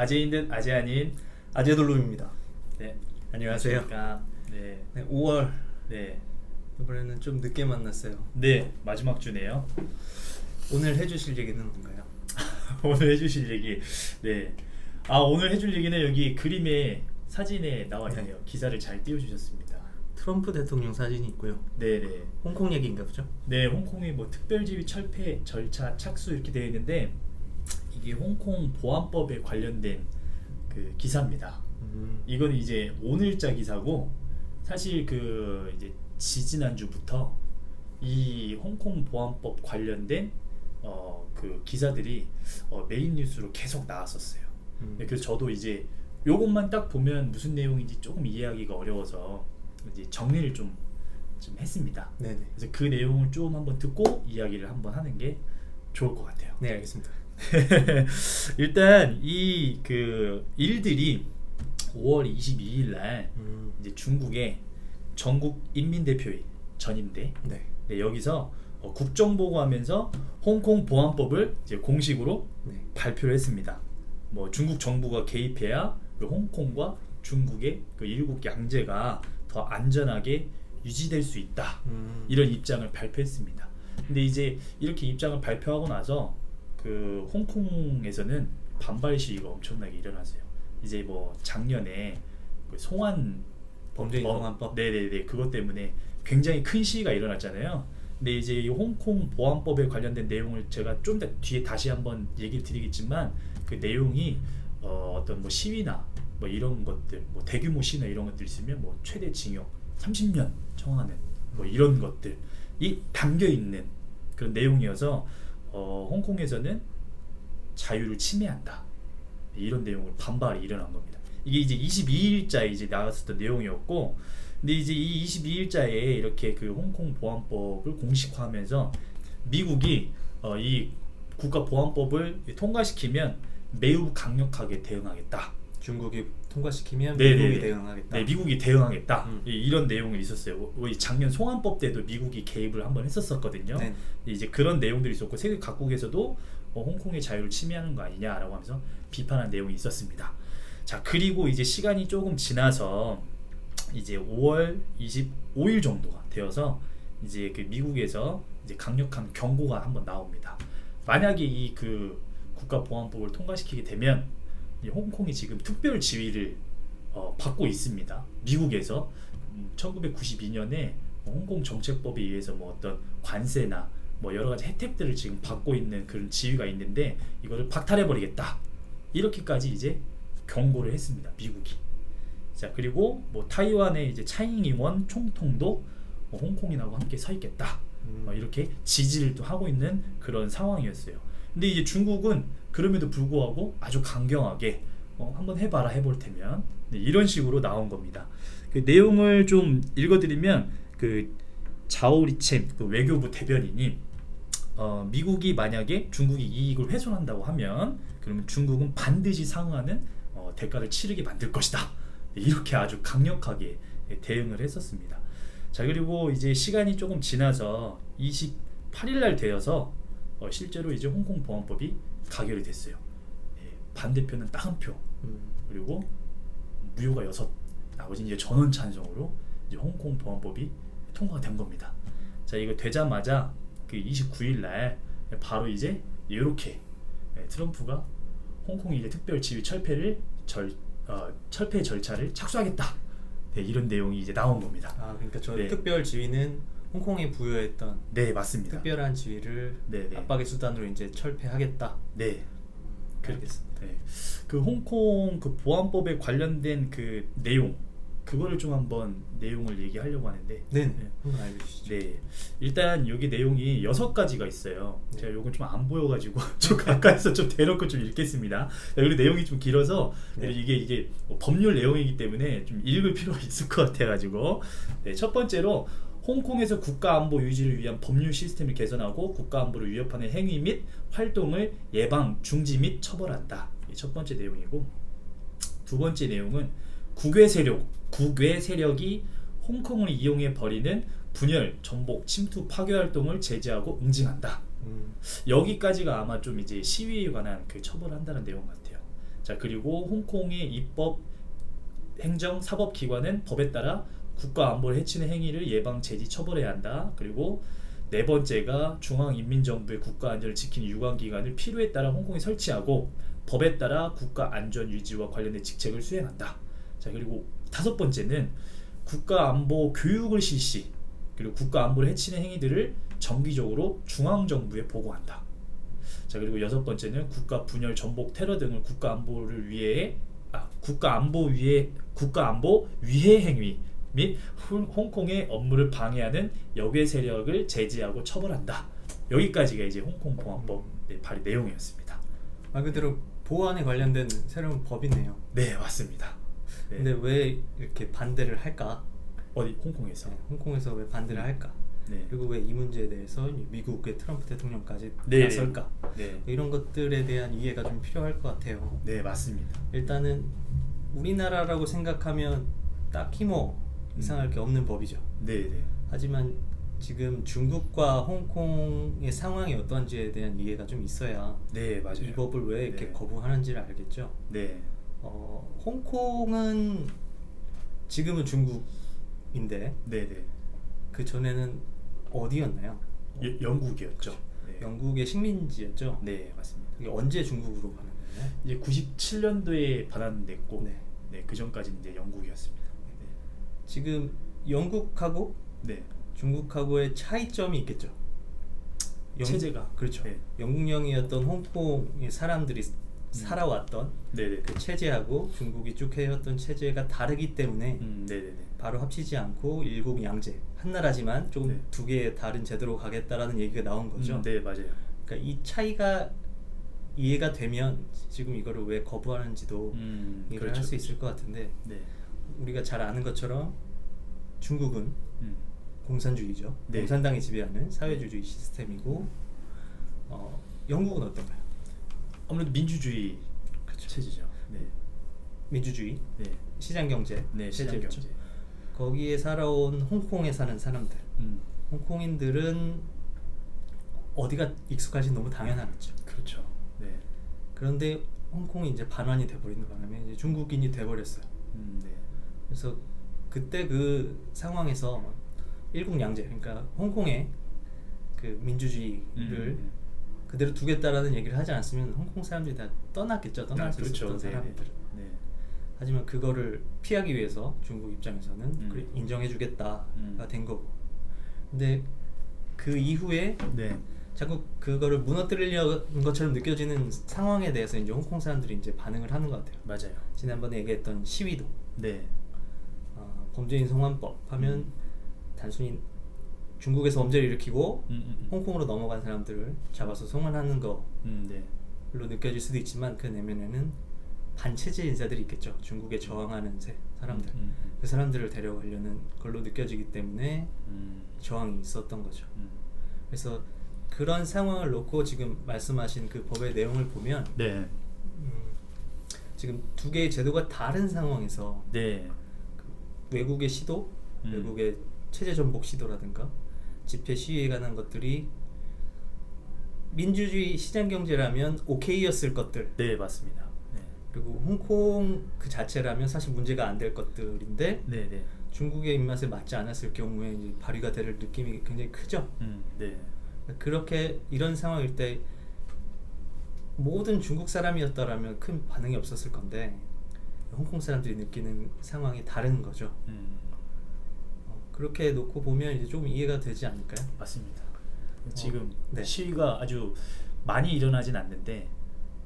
아재인 듯 아재 아닌. 아재돌룸입니다. 네, 안녕하세요. 안녕하십니까. 네, 네, 5월 네, 이번에는 좀 늦게 만났어요. 네, 마지막 주네요. 오늘 해주실 얘기는 뭔가요? 오늘 해주실 얘기. 네, 오늘 해줄 얘기는 여기 그림에 사진에 나와 있네요. 기사를 잘 띄워주셨습니다. 트럼프 대통령 사진이 있고요. 네, 네, 홍콩 얘기인가 보죠? 네, 홍콩의 뭐 특별지위 철폐 절차 착수 이렇게 되어 있는데 이게 홍콩 보안법에 관련된 그 기사입니다. 이건 이제 오늘자 기사고 사실 그 이제 지지난주부터 이 홍콩 보안법 관련된 그 기사들이 메인 뉴스로 계속 나왔었어요. 네, 그래서 저도 이제 요것만 딱 보면 무슨 내용인지 조금 이해하기가 어려워서 이제 정리를 좀 했습니다. 네네. 그래서 그 내용을 좀 한번 듣고 이야기를 한번 하는 게 좋을 것 같아요. 네, 알겠습니다. 일단 이 그 일들이 5월 22일 날 이제 중국의 전국 인민대표회 전인대 네. 네, 여기서 국정보고하면서 홍콩 보안법을 이제 공식으로 네. 발표를 했습니다. 뭐 중국 정부가 개입해야 그 홍콩과 중국의 그 일국 양제가 더 안전하게 유지될 수 있다. 이런 입장을 발표했습니다. 근데 이제 이렇게 입장을 발표하고 나서 그 홍콩에서는 반발 시위가 엄청나게 일어났어요. 이제 뭐 작년에 그 송환 범죄인 송환법? 네네네, 그것 때문에 굉장히 큰 시위가 일어났잖아요. 근데 이제 이 홍콩 보안법에 관련된 내용을 제가 좀 더 뒤에 다시 한번 얘기를 드리겠지만 그 내용이 어떤 뭐 시위나 뭐 이런 것들, 뭐 대규모 시위나 이런 것들 있으면 뭐 최대 징역 30년 청하는 뭐 이런 것들이 담겨 있는 그런 내용이어서 홍콩에서는 자유를 침해한다, 이런 내용으로 반발이 일어난 겁니다. 이게 이제 22일자에 이제 나왔었던 내용이었고, 근데 이제 이 22일자에 이렇게 그 홍콩 보안법을 공식화하면서 미국이 이 국가 보안법을 통과시키면 매우 강력하게 대응하겠다. 중국이 통과시키면 네네네. 미국이 대응하겠다. 네, 미국이 대응하겠다. 이런 내용이 있었어요. 작년 송환법 때도 미국이 개입을 한번 했었거든요. 네. 이제 그런 내용들이 있었고 세계 각국에서도 홍콩의 자유를 침해하는 거 아니냐라고 하면서 비판한 내용이 있었습니다. 자, 그리고 이제 시간이 조금 지나서 이제 5월 25일 정도가 되어서 이제 그 미국에서 이제 강력한 경고가 한번 나옵니다. 만약에 이 그 국가보안법을 통과시키게 되면 이 홍콩이 지금 특별 지위를 받고 있습니다. 미국에서 1992년에 홍콩 정책법에 의해서 뭐 어떤 관세나 뭐 여러 가지 혜택들을 지금 받고 있는 그런 지위가 있는데 이거를 박탈해 버리겠다. 이렇게까지 이제 경고를 했습니다. 미국이. 자, 그리고 뭐 타이완의 이제 차잉잉원 총통도 홍콩인하고 함께 서 있겠다. 이렇게 지지를 또 하고 있는 그런 상황이었어요. 근데 이제 중국은 그럼에도 불구하고 아주 강경하게 한번 해봐라, 해볼 테면, 네, 이런 식으로 나온 겁니다. 그 내용을 좀 읽어드리면 그 자오리첸 그 외교부 대변인이 미국이 만약에 중국이 이익을 훼손한다고 하면 그러면 중국은 반드시 상응하는 대가를 치르게 만들 것이다. 이렇게 아주 강력하게 대응을 했었습니다. 자, 그리고 이제 시간이 조금 지나서 28일 날 되어서 실제로 이제 홍콩 보안법이 가결이 됐어요. 반대표는 딱 한 표, 그리고 무효가 6, 나머지 이제 전원 찬성으로 이제 홍콩 보안법이 통과가 된 겁니다. 자, 이거 되자마자 그 29일 날 바로 이제 이렇게 트럼프가 홍콩이 이제 특별 지위 철폐 절차를 착수하겠다. 네, 이런 내용이 이제 나온 겁니다. 그러니까 저 네. 특별 지위는 홍콩에 부여했던 네, 맞습니다. 특별한 지위를 네네. 압박의 수단으로 이제 철폐하겠다. 네. 알겠습니다. 네. 그 홍콩 그 보안법에 관련된 그 내용, 그거를 좀 한번 내용을 얘기하려고 하는데. 네. 한번 알려주시죠. 네. 일단 여기 내용이 6가지가 있어요. 네. 제가 요건 좀 안 보여가지고 좀 가까이서 좀 대놓고 좀 읽겠습니다. 그리고 내용이 좀 길어서 네. 이게 법률 내용이기 때문에 좀 읽을 필요가 있을 것 같아가지고. 네, 첫 번째로 홍콩에서 국가안보 유지를 위한 법률 시스템을 개선하고 국가안보를 위협하는 행위 및 활동을 예방, 중지 및 처벌한다. 이게 첫 번째 내용이고, 두 번째 내용은 국외 세력이 홍콩을 이용해 벌이는 분열, 전복, 침투, 파괴 활동을 제재하고 응징한다. 여기까지가 아마 좀 이제 시위에 관한 그 처벌을 한다는 내용 같아요. 자 그리고 홍콩의 입법, 행정, 사법 기관은 법에 따라 국가 안보를 해치는 행위를 예방, 제지, 처벌해야 한다. 그리고 네 번째가 중앙인민정부의 국가 안전을 지키는 유관기관을 필요에 따라 홍콩에 설치하고 법에 따라 국가 안전 유지와 관련된 직책을 수행한다. 자 그리고 다섯 번째는 국가 안보 교육을 실시, 그리고 국가 안보를 해치는 행위들을 정기적으로 중앙 정부에 보고한다. 자 그리고 여섯 번째는 국가 분열, 전복, 테러 등을 국가 안보를 위해 국가 안보 위해 행위 및 홍콩의 업무를 방해하는 역외 세력을 제지하고 처벌한다. 여기까지가 이제 홍콩 보안법 발의 내용이었습니다. 말 그대로 보안에 관련된 새로운 법이네요. 네 맞습니다. 네. 근데 왜 이렇게 반대를 할까? 어디 홍콩에서? 네, 홍콩에서 왜 반대를 할까? 네. 그리고 왜 이 문제에 대해서 미국의 트럼프 대통령까지 네. 나설까? 네. 이런 것들에 대한 이해가 좀 필요할 것 같아요. 네 맞습니다. 일단은 우리나라라고 생각하면 딱히 뭐 이상할 게 없는 법이죠. 네네. 하지만 지금 중국과 홍콩의 상황이 어떤지에 대한 이해가 좀 있어야 네 맞아요. 이 법을 왜 이렇게 네. 거부하는지를 알겠죠. 네. 홍콩은 지금은 중국인데 네네. 그 전에는 어디였나요? 영국이었죠. 네. 영국의 식민지였죠. 네 맞습니다. 이게 언제 중국으로 가는 거예요? 이제 97년도에 반환됐고, 네. 네, 그 전까지 이제 영국이었습니다. 지금 영국하고 네. 중국하고의 차이점이 있겠죠. 체제가 그렇죠. 네. 영국령이었던 홍콩의 사람들이 살아왔던 네네. 그 체제하고 중국이 쭉 해왔던 체제가 다르기 때문에 네네네. 바로 합치지 않고 일국양제 한나라지만 조금 네. 두 개의 다른 제도로 가겠다라는 얘기가 나온 거죠. 네 맞아요. 그러니까 이 차이가 이해가 되면 지금 이거를 왜 거부하는지도 이해를 그렇죠. 할 수 있을 것 같은데 네. 우리가 잘 아는 것처럼 중국은 공산주의죠. 네. 공산당이 지배하는 사회주의 시스템이고 영국은 어떤가요? 아무래도 민주주의 체제죠. 네. 민주주의, 네. 시장경제 네. 체제였죠. 시장경제. 거기에 살아온 홍콩에 사는 사람들, 홍콩인들은 어디가 익숙하지 너무 당연하겠죠. 그렇죠. 네. 그런데 홍콩이 이제 반환이 돼버리는 바람에 이제 중국인이 돼버렸어요. 네. 그래서 그때 그 상황에서 일국양제, 그러니까 홍콩의 그 민주주의를 그대로 두겠다라는 얘기를 하지 않았으면 홍콩 사람들이 다 떠났겠죠. 떠날 수 그렇죠. 있었던 네. 사람들은. 네. 하지만 그거를 피하기 위해서 중국 입장에서는 그래, 음. 인정해주겠다가 된 거고. 근데 그 이후에 네. 자꾸 그거를 무너뜨리려는 것처럼 느껴지는 상황에 대해서 이제 홍콩 사람들이 이제 반응을 하는 것 같아요. 맞아요. 지난번에 얘기했던 시위도 네. 범죄인 송환법 하면 단순히 중국에서 범죄를 일으키고 홍콩으로 넘어간 사람들을 잡아서 송환하는 걸로 네. 느껴질 수도 있지만 그 내면에는 반체제 인사들이 있겠죠. 중국에 저항하는 사람들. 그 사람들을 데려가려는 걸로 느껴지기 때문에 저항이 있었던 거죠. 그래서 그런 상황을 놓고 지금 말씀하신 그 법의 내용을 보면 네. 지금 두 개의 제도가 다른 상황에서 네. 외국의 시도, 외국의 체제 전복 시도라든가 집회 시위에 관한 것들이 민주주의 시장 경제라면 오케이였을 것들. 네 맞습니다. 네. 그리고 홍콩 그 자체라면 사실 문제가 안 될 것들인데 네. 네. 중국의 입맛에 맞지 않았을 경우에 이제 발휘가 될 느낌이 굉장히 크죠. 네. 그렇게 이런 상황일 때 모든 중국 사람이었다라면 큰 반응이 없었을 건데 홍콩 사람들이 느끼는 상황이 다른 거죠. 그렇게 놓고 보면 이제 좀 이해가 되지 않을까요? 맞습니다. 지금 네. 시위가 아주 많이 일어나진 않는데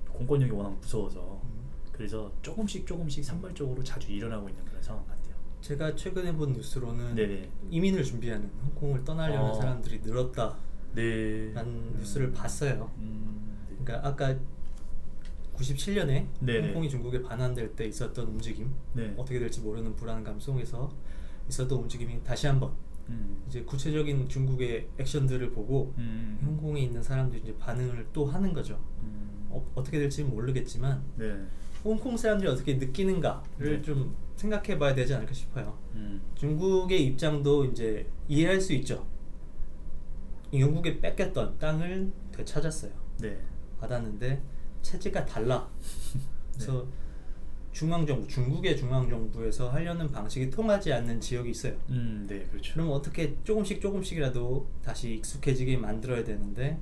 공권력이 워낙 무서워서 그래서 조금씩 산발적으로 자주 일어나고 있는 그런 상황 같아요. 제가 최근에 본 뉴스로는 네네. 이민을 준비하는 홍콩을 떠나려는 사람들이 늘었다라는 네. 뉴스를 봤어요. 네. 그러니까 아까 97년에 네네. 홍콩이 중국에 반환될 때 있었던 움직임, 네. 어떻게 될지 모르는 불안감 속에서 있었던 움직임이 다시 한번 이제 구체적인 중국의 액션들을 보고 홍콩에 있는 사람들이 이제 반응을 또 하는 거죠. 어떻게 될지는 모르겠지만 네. 홍콩 사람들이 어떻게 느끼는가를 네. 좀 생각해봐야 되지 않을까 싶어요. 중국의 입장도 이제 이해할 수 있죠. 영국에 뺏겼던 땅을 되찾았어요. 네. 받았는데 체제가 달라. 그래서 중앙정부, 중국의 중앙정부에서 하려는 방식이 통하지 않는 지역이 있어요. 네, 그렇죠. 그럼 어떻게 조금씩이라도 다시 익숙해지게 만들어야 되는데,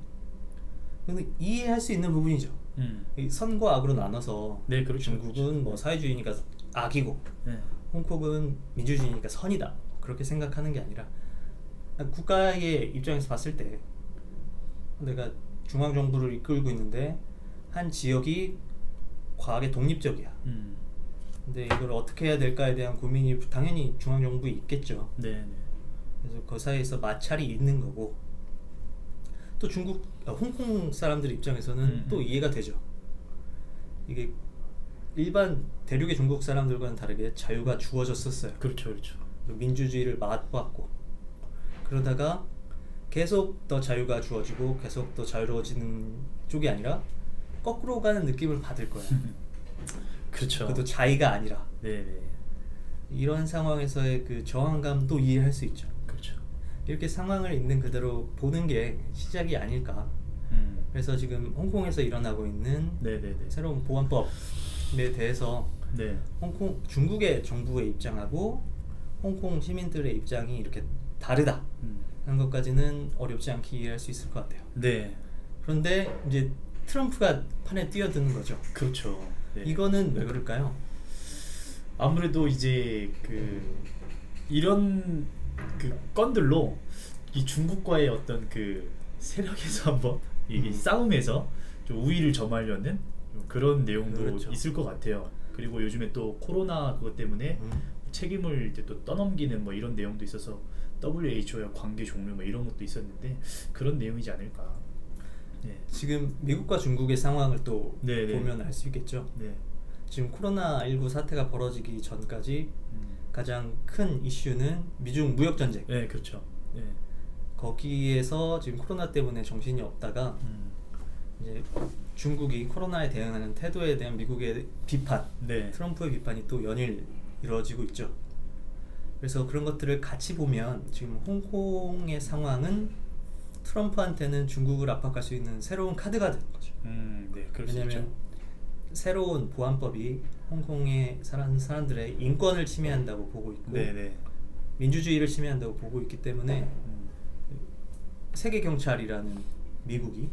근데 이해할 수 있는 부분이죠. 이 선과 악으로 나눠서 네, 그렇죠. 중국은 그렇죠. 뭐 사회주의니까 악이고 네. 홍콩은 민주주의니까 선이다, 그렇게 생각하는 게 아니라 국가의 입장에서 봤을 때 내가 중앙정부를 이끌고 있는데 한 지역이 과하게 독립적이야. 근데 이걸 어떻게 해야 될까에 대한 고민이 당연히 중앙정부에 있겠죠. 네. 그래서 그 사이에서 마찰이 있는 거고, 또 홍콩 사람들 입장에서는 또 이해가 되죠. 이게 일반 대륙의 중국 사람들과는 다르게 자유가 주어졌었어요. 그렇죠, 그렇죠. 민주주의를 맛보았고, 그러다가 계속 더 자유가 주어지고 계속 더 자유로워지는 쪽이 아니라 거꾸로 가는 느낌을 받을 거예요. 그렇죠. 그것도 자의가 아니라. 네. 이런 상황에서의 그 저항감도 이해할 수 있죠. 그렇죠. 이렇게 상황을 있는 그대로 보는 게 시작이 아닐까. 그래서 지금 홍콩에서 일어나고 있는 네네네. 새로운 보안법에 대해서 네. 중국의 정부의 입장하고 홍콩 시민들의 입장이 이렇게 다르다 하는 것까지는 어렵지 않게 이해할 수 있을 것 같아요. 네. 그런데 이제 트럼프가 판에 뛰어드는 거죠. 그렇죠. 네. 이거는 왜 그럴까요? 아무래도 이제 이런 건들로 이 중국과의 어떤 세력에서 한번 이게 싸움에서 좀 우위를 점하려는 그런 내용도 그렇죠. 있을 것 같아요. 그리고 요즘에 또 코로나 그것 때문에 책임을 이제 또 떠넘기는 뭐 이런 내용도 있어서 WHO와 관계 종료 뭐 이런 것도 있었는데 그런 내용이지 않을까. 네. 지금 미국과 중국의 상황을 또 네네. 보면 알 수 있겠죠. 네. 지금 코로나19 사태가 벌어지기 전까지 가장 큰 이슈는 미중 무역 전쟁. 네, 그렇죠. 네. 거기에서 지금 코로나 때문에 정신이 없다가 이제 중국이 코로나에 대응하는 태도에 대한 미국의 비판, 네. 트럼프의 비판이 또 연일 이루어지고 있죠. 그래서 그런 것들을 같이 보면 지금 홍콩의 상황은 트럼프한테는 중국을 압박할 수 있는 새로운 카드가 되는 거죠. 네, 그럴 수 왜냐하면 있죠. 새로운 보안법이 홍콩의 사람들의 인권을 침해한다고 보고 있고, 네네. 민주주의를 침해한다고 보고 있기 때문에 세계 경찰이라는 미국이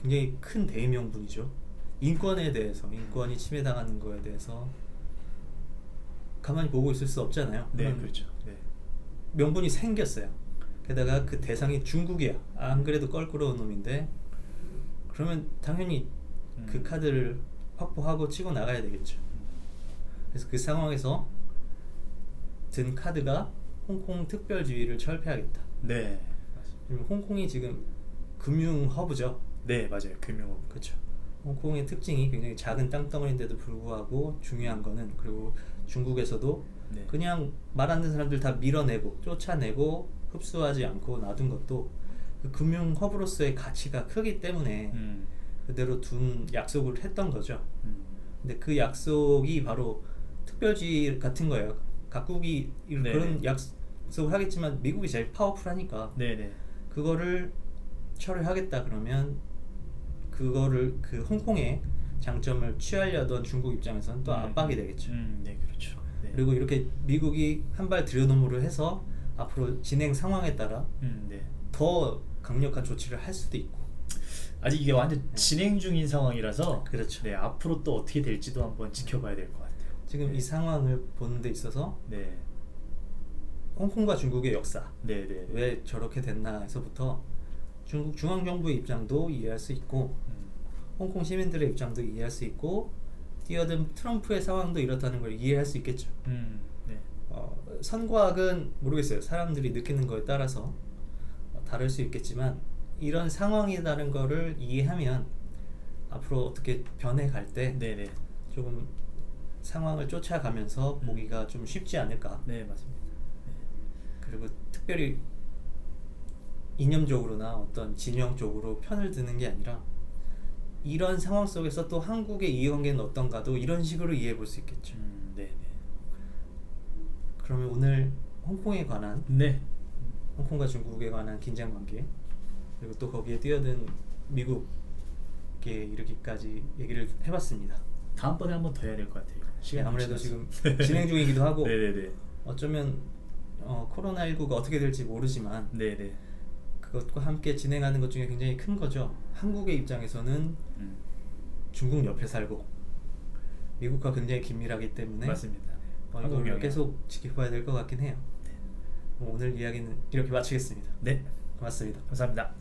굉장히 큰 대의명분이죠. 인권에 대해서, 인권이 침해당하는 거에 대해서 가만히 보고 있을 수 없잖아요. 네, 그렇죠. 네. 명분이 생겼어요. 게다가 그 대상이 중국이야. 안 그래도 껄끄러운 놈인데, 그러면 당연히 그 카드를 확보하고 치고 나가야 되겠죠. 그래서 그 상황에서 든 카드가 홍콩 특별주의를 철폐하겠다. 네. 그리고 홍콩이 지금 금융 허브죠. 네, 맞아요. 금융업. 그렇죠. 홍콩의 특징이 굉장히 작은 땅덩어리인데도 불구하고 중요한 거는, 그리고 중국에서도 네. 그냥 말 안 듣는 사람들 다 밀어내고 쫓아내고 흡수하지 않고 놔둔 것도 그 금융 허브로서의 가치가 크기 때문에 그대로 둔 약속을 했던 거죠. 근데 그 약속이 바로 특별주의 같은 거예요. 각국이 네네. 그런 약속을 하겠지만 미국이 제일 파워풀하니까 네네. 그거를 철회하겠다 그러면 그거를 그 홍콩의 장점을 취하려던 중국 입장에서는 또 압박이 되겠죠. 네, 그렇죠. 네. 그리고 이렇게 미국이 한 발 들여놓음으로 해서 앞으로 진행 상황에 따라 네. 더 강력한 조치를 할 수도 있고. 아직 이게 완전 진행 중인 상황이라서 그렇죠. 네, 앞으로 또 어떻게 될지도 한번 지켜봐야 될 것 같아요. 지금 네. 이 상황을 보는 데 있어서 네. 홍콩과 중국의 역사, 네. 왜 저렇게 됐나에서부터 중국 중앙정부의 입장도 이해할 수 있고, 홍콩 시민들의 입장도 이해할 수 있고, 뛰어든 트럼프의 상황도 이렇다는 걸 이해할 수 있겠죠. 네. 선과 악은 모르겠어요. 사람들이 느끼는 거에 따라서 다를 수 있겠지만, 이런 상황이라는 거를 이해하면 앞으로 어떻게 변해갈 때 네네. 조금 상황을 쫓아가면서 보기가 좀 쉽지 않을까. 네, 맞습니다. 그리고 특별히 이념적으로나 어떤 진영적으로 편을 드는 게 아니라 이런 상황 속에서 또 한국의 이해관계는 어떤가도 이런 식으로 이해해 볼 수 있겠죠. 네네. 그러면 오늘 홍콩에 관한, 네. 홍콩과 중국에 관한 긴장관계, 그리고 또 거기에 뛰어든 미국에 이르기까지 얘기를 해봤습니다. 다음번에 한 번 더 해야 될 것 같아요. 시간이 아무래도 지나서. 지금 진행 중이기도 하고 네네네. 어쩌면 코로나19가 어떻게 될지 모르지만 네네. 그것과 함께 진행하는 것 중에 굉장히 큰 거죠. 한국의 입장에서는 중국 옆에 살고 미국과 굉장히 긴밀하기 때문에 맞습니다. 이걸 한국령이요. 계속 지켜봐야 될 것 같긴 해요. 오늘 이야기는 이렇게 마치겠습니다. 네. 고맙습니다. 감사합니다.